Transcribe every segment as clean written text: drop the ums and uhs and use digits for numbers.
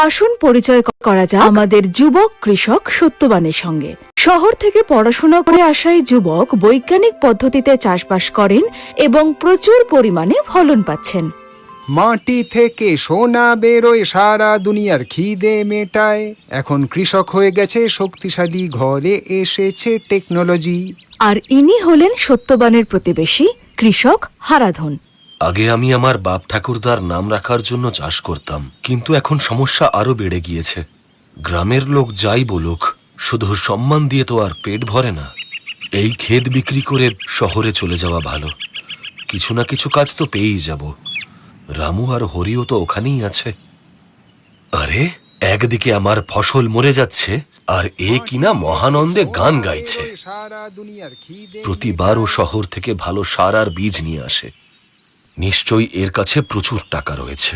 আসুন পরিচয় করা যাক আমাদের যুবক কৃষক সত্যবানের সঙ্গে। শহর থেকে পড়াশোনা করে আসা এই যুবক বৈজ্ঞানিক পদ্ধতিতে চাষবাস করেন এবং প্রচুর পরিমাণে ফলন পাচ্ছেন। মাটি থেকে সোনা বেরোয়, সারা দুনিয়ার খিদে মেটায়। এখন কৃষক হয়ে গেছে শক্তিশালী, ঘরে এসেছে টেকনোলজি। আর ইনি হলেন সত্যবানের প্রতিবেশী কৃষক হারাধন। আগে আমি আমার বাপ ঠাকুরদার নাম রাখার জন্য চাষ করতাম, কিন্তু এখন সমস্যা আরো বেড়ে গিয়েছে। গ্রামের লোক যাই বলুক, শুধু সম্মান দিয়ে তো আর পেট ভরে না। এই ক্ষেত বিক্রি করে শহরে চলে যাওয়া ভালো। কিছু না কিছু কাজ তো পেয়েই যাব। রামু আর হরিও তো ওখানেই আছে। আরে, একদিকে আমার ফসল মরে যাচ্ছে, আর এ কিনা মহানন্দে গান গাইছে। প্রতিবার ও শহর থেকে ভালো সার আর বীজ নিয়ে আসে। নিশ্চয়ই এর কাছে প্রচুর টাকা রয়েছে।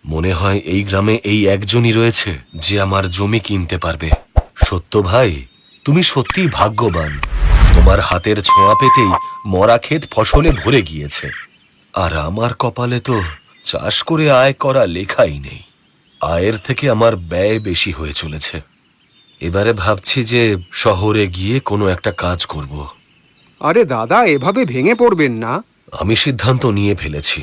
মনে হয় এই গ্রামে এই একজনই রয়েছে যে আমার জমি কিনতে পারবে। সত্য ভাই, তুমি সত্যিই ভাগ্যবান। তোমার হাতের ছোঁয়া পেতেই মরা ক্ষেত ফসলে ভরে গিয়েছে। আর আমার কপালে তো চাষ করে আয় করা লেখাই নেই। আয়ের থেকে আমার ব্যয় বেশি হয়ে চলেছে। এবারে ভাবছি যে শহরে গিয়ে কোনো একটা কাজ করব। আরে দাদা, এভাবে ভেঙে পড়বেন না। আমি সিদ্ধান্ত নিয়ে ফেলেছি,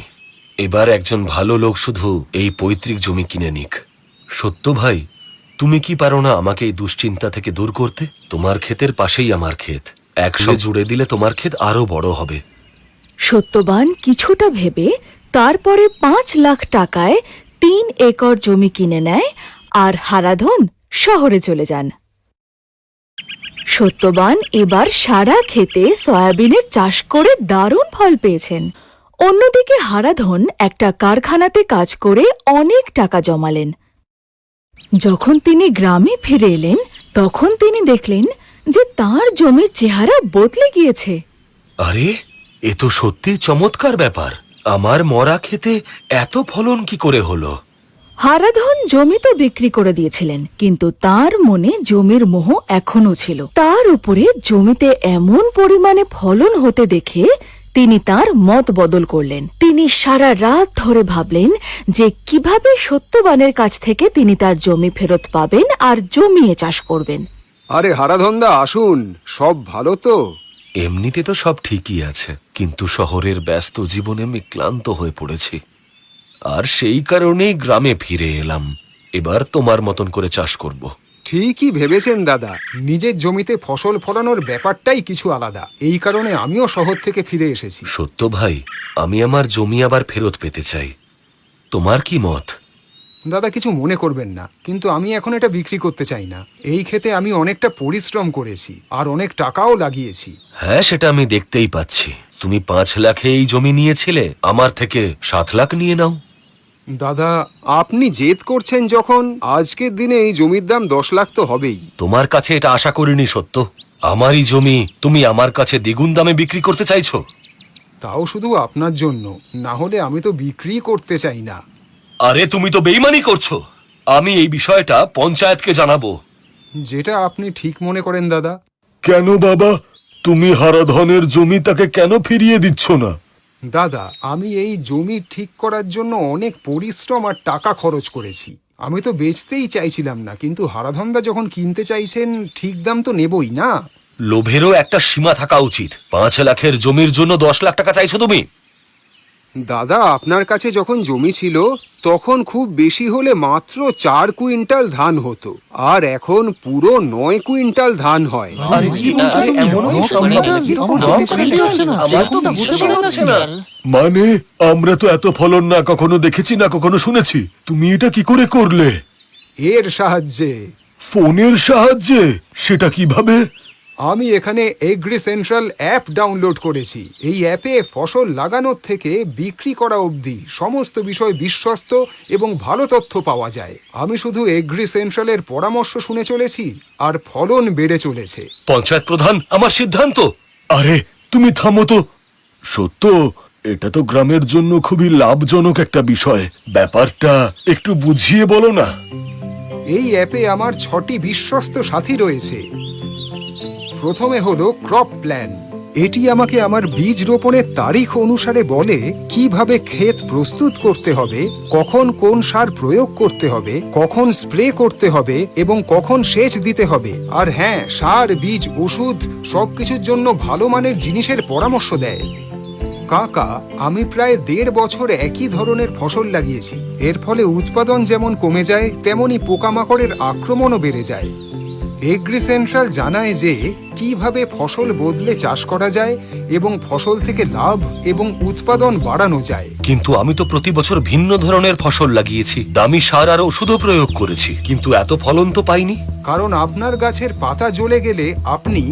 এবার একজন ভালো লোক শুধু এই পৈতৃক জমি কিনে নিক। সত্য ভাই, তুমি কি পারো না আমাকে এই দুশ্চিন্তা থেকে দূর করতে? তোমার ক্ষেতের পাশেই আমার ক্ষেত, একসাথে জুড়ে দিলে তোমার ক্ষেত আরো বড় হবে। সত্যবান কিছুটা ভেবে তারপরে 5 লাখ টাকায় 3 একর জমি কিনে নেয় আর হারাধন শহরে চলে যান। সত্যবান এবার সারা ক্ষেতে সয়াবিনের চাষ করে দারুণ ফল পেয়েছেন। অন্যদিকে হারাধন একটা কারখানাতে কাজ করে অনেক টাকা জমালেন। যখন তিনি গ্রামে ফিরে এলেন, তখন তিনি দেখলেন যে তার জমির চেহারা বদলে গিয়েছে। আরে, এ তো সত্যি চমৎকার ব্যাপার। আমার মরা ক্ষেতে এত ফলন কি করে হলো? হারাধন জমি তো বিক্রি করে দিয়েছিলেন, কিন্তু তার মনে জমির মোহ এখনো ছিল। তার উপরে জমিতে এমন পরিমাণে ফলন হতে দেখে তিনি তার মত বদল করলেন। তিনি সারা রাত ধরে ভাবলেন যে কিভাবে সত্যবানের কাছ থেকে তিনি তার জমি ফেরত পাবেন আর জমিয়ে চাষ করবেন। আরে হারাধনদা, আসুন, সব ভালো তো? এমনিতে তো সব ঠিকই আছে, কিন্তু শহরের ব্যস্ত জীবনে আমি ক্লান্ত হয়ে পড়েছি। আর সেই কারণেই গ্রামে ফিরে এলাম। এবার তোমার মতন করে চাষ করব। ঠিকই ভেবেছেন দাদা, নিজের জমিতে ফসল ফলানোর ব্যাপারটাই কিছু আলাদা। এই কারণে আমিও শহর থেকে ফিরে এসেছি। সত্য ভাই, আমি আমার জমি আবার ফেরত পেতে চাই। তোমার কি মত? দাদা, কিছু মনে করবেন না, কিন্তু আমি এখন এটা বিক্রি করতে চাই না। এই ক্ষেতে আমি অনেকটা পরিশ্রম করেছি আর অনেক টাকাও লাগিয়েছি। হ্যাঁ, সেটা আমি দেখতেই পাচ্ছি। তুমি 5 লাখে এই জমি নিয়েছিলে, আমার থেকে 7 লাখ নিয়ে নাও। দাদা, আপনি জেদ করছেন যখন, আজকের দিনে এই জমির দাম 10 লাখ তো হবেই। তোমার কাছে এটা আশা করিনি সত্য। আমারই জমি তুমি আমার কাছে দ্বিগুণ দামে বিক্রি করতে চাইছো? তাও শুধু আপনার জন্য, না হলে আমি তো বিক্রি করতে চাই না। আরে, তুমি তো বেইমানি করছো। আমি এই বিষয়টা পঞ্চায়েতকে জানাবো। যেটা আপনি ঠিক মনে করেন দাদা। কেন বাবা, তুমি হারাধনের জমি তাকে কেন ফিরিয়ে দিচ্ছ না? দাদা, আমি এই জমি ঠিক করার জন্য অনেক পরিশ্রম আর টাকা খরচ করেছি। আমি তো বেচতেই চাইছিলাম না, কিন্তু হারাধনদা যখন কিনতে চাইছেন, ঠিক দাম তো নেবই না। লোভেরও একটা সীমা থাকা উচিত। 5 লাখের জমির জন্য 10 লাখ টাকা চাইছো তুমি? দাদা, আপনার কাছে যখন জমি ছিল তখন খুব বেশি হলে মাত্র 4 কুইন্টাল ধান হতো, আর এখন পুরো 9 কুইন্টাল ধান হয়। মানে আমরা তো এত ফলন না কখনো দেখেছি না কখনো শুনেছি। তুমি এটা কি করে করলে? এর সাহায্যে। ফোনের সাহায্যে? সেটা কিভাবে? আমি এখানে এগ্রি সেন্ট্রাল অ্যাপ ডাউনলোড করেছি। এই অ্যাপে ফসল লাগানোর থেকে বিক্রি করা অবধি সমস্ত বিষয় বিশ্বস্ত এবং ভালো তথ্য পাওয়া যায়। আমি শুধু এগ্রি সেন্ট্রালের পরামর্শ শুনে চলেছি আর ফলন বেড়ে চলেছে। পঞ্চায়েত প্রধান, আমার সিদ্ধান্ত। আরে তুমি থামো তো। সত্য, এটা তো গ্রামের জন্য খুবই লাভজনক একটা বিষয়। ব্যাপারটা একটু বুঝিয়ে বলো না। এই অ্যাপে আমার 6টি বিশ্বস্ত সাথী রয়েছে। প্রথমে হলো ক্রপ প্ল্যান। এটি আমাকে আমার বীজ রোপণের তারিখ অনুসারে বলে কিভাবে ক্ষেত প্রস্তুত করতে হবে, কখন কোন সার প্রয়োগ করতে হবে, কখন স্প্রে করতে হবে এবং কখন সেচ দিতে হবে। আর হ্যাঁ, সার, বীজ, ওষুধ সবকিছুর জন্য ভালো মানের জিনিসের পরামর্শ দেয়। কাকা, আমি প্রায় 1.5 বছর একই ধরনের ফসল লাগিয়েছি। এর ফলে উৎপাদন যেমন কমে যায়, তেমনি পোকামাকড়ের আক্রমণও বেড়ে যায়। এগ্রি সেন্ট্রাল জানায় যে কিভাবে ফসল বদলে চাষ করা যায় এবং ফসল থেকে লাভ এবং উৎপাদন বাড়ানো যায়। কিন্তু আমি তো প্রতি বছর ভিন্ন ধরনের ফসল লাগিয়েছি, দামি সার আর ওষুধও প্রয়োগ করেছি, কিন্তু এত ফলন তো পাইনি। কারণ আপনার গাছের পাতা জ্বলে গেলে আপনি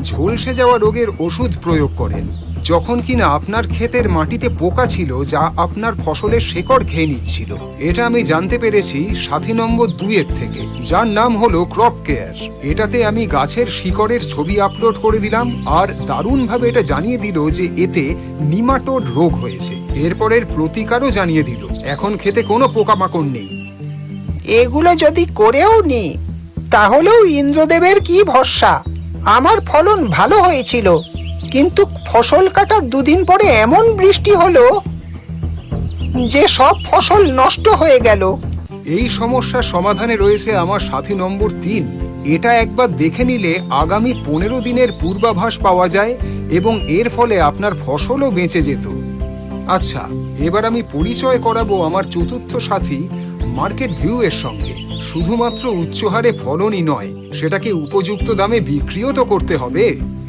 ঝলসে যাওয়া রোগের ওষুধ প্রয়োগ করেন, যখন কিনা আপনার ক্ষেতের মাটিতে পোকা ছিল যা আপনার ফসলের শেকড় খেয়ে নিচ্ছিল। এটা আমি জানতে পেরেছি সাথী নম্বর 2 থেকে, যার নাম হলো ক্রপ কেয়ার। এটাতে আমি গাছের শিকড়ের ছবি আপলোড করে দিলাম আর দারুণভাবে এটা জানিয়ে দিল যে এতে নিমাটোড রোগ হয়েছে। এরপরের প্রতিকারও জানিয়ে দিল, এখন খেতে কোনো পোকামাকড় নেই। এগুলো যদি করেও নি তাহলেও ইন্দ্রদেবের কি ভরসা। আমার ফলন ভালো হয়েছিল, কিন্তু ফসল কাটার 2 দিন পরে এমন বৃষ্টি হলো যে সব ফসল নষ্ট হয়ে গেল। এই সমস্যার সমাধানে রয়েছে আমার সাথী নম্বর 3। এটা একবার দেখে নিলে আগামী 15 দিনের পূর্বাভাস পাওয়া যায় এবং এর ফলে আপনার ফসলও বেঁচে যেত। আচ্ছা, এবার আমি পরিচয় করাবো আমার চতুর্থ সাথী মার্কেট ভিউ এর সঙ্গে। শুধুমাত্র উচ্চ হারে ফলনই নয়, সেটাকে উপযুক্ত দামে বিক্রিও তো করতে হবে।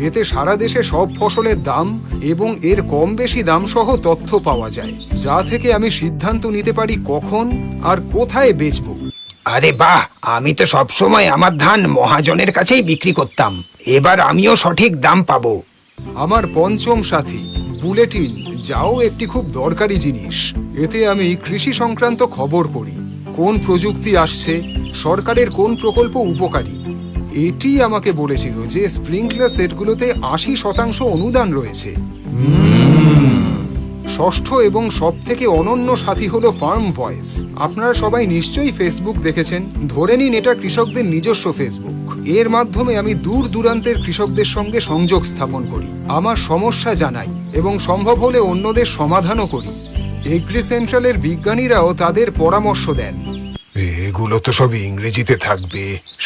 এতে সারা দেশে সব ফসলের দাম এবং এর কম বেশি দাম সহ তথ্য পাওয়া যায়, যা থেকে আমি সিদ্ধান্ত নিতে পারি কখন আর কোথায় বেচবো। আরে বাহ, আমি তো সবসময় আমার ধান মহাজনের কাছেই বিক্রি করতাম, এবার আমিও সঠিক দাম পাবো। আমার পঞ্চম সাথী বুলেটিন, যাও একটি খুব দরকারি জিনিস। এতে আমি কৃষি সংক্রান্ত খবর পড়ি, কোন প্রযুক্তি আসছে, সরকারের কোন প্রকল্প উপকারী। এটি আমাকে বলেছিল যে স্প্রিংকলার সেটগুলোতে 80% অনুদান রয়েছে। ষষ্ঠ এবং সব থেকে অনন্য সাথী হলো ফার্ম ভয়েস। আপনারা সবাই নিশ্চয়ই ফেসবুক দেখেছেন। ধরে নিন এটা কৃষকদের নিজস্ব ফেসবুক। এর মাধ্যমে আমি দূর দূরান্তের কৃষকদের সঙ্গে সংযোগ স্থাপন করি, আমার সমস্যা জানাই এবং সম্ভব হলে অন্যদের সমাধানও করি। এগ্রি সেন্ট্রালের বিজ্ঞানীরাও তাদের পরামর্শ দেন। এগুলো তো সব ইংরেজিতে থাকবে,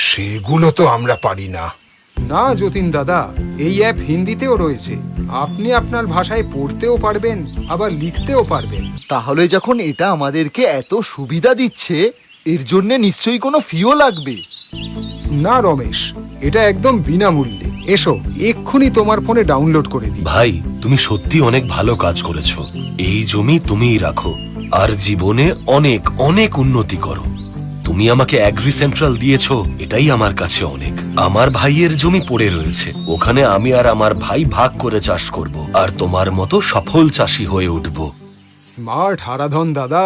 সেগুলো তো আমরা পারি না। না যতীন দাদা, এই অ্যাপ হিন্দিতেও রয়েছে। আপনি আপনার ভাষায় পড়তেও পারবেন, আবার লিখতেও পারবেন। তাহলে যখন এটা আমাদেরকে এত সুবিধা দিচ্ছে, এর জন্য নিশ্চয়ই কোনো ফিও লাগবে। না রমেশ, এটা একদম বিনামূল্যে। এসো, এক্ষুনি তোমার ফোনে ডাউনলোড করে দিই। ভাই, তুমি সত্যি অনেক ভালো কাজ করেছো। এই জমি তুমিই রাখো আর জীবনে অনেক অনেক উন্নতি করো। তুমি আমাকে এগ্রি সেন্ট্রাল দিয়েছো, এটাই আমার কাছে অনেক। আমার ভাইয়ের জমি পড়ে রয়েছে, ওখানে আমি আর আমার ভাই ভাগ করে চাষ করব আর তোমার মতো সফল চাষি হয়ে উঠব। স্মার্ট হারাধন দাদা।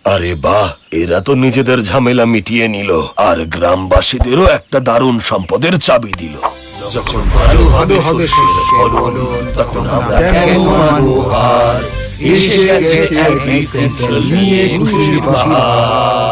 আরে বাহ, এরা তো নিজেদের ঝামেলা মিটিয়ে নিল আর গ্রামবাসীদেরও একটা দারুণ সম্পদের চাবি দিল। যখন ভালো হবে শস্যের ফলন, তখন আমরা কেন মানবো হার? এসে গেছে এগ্রি সেন্ট্রাল নিয়ে খুশি বাহার।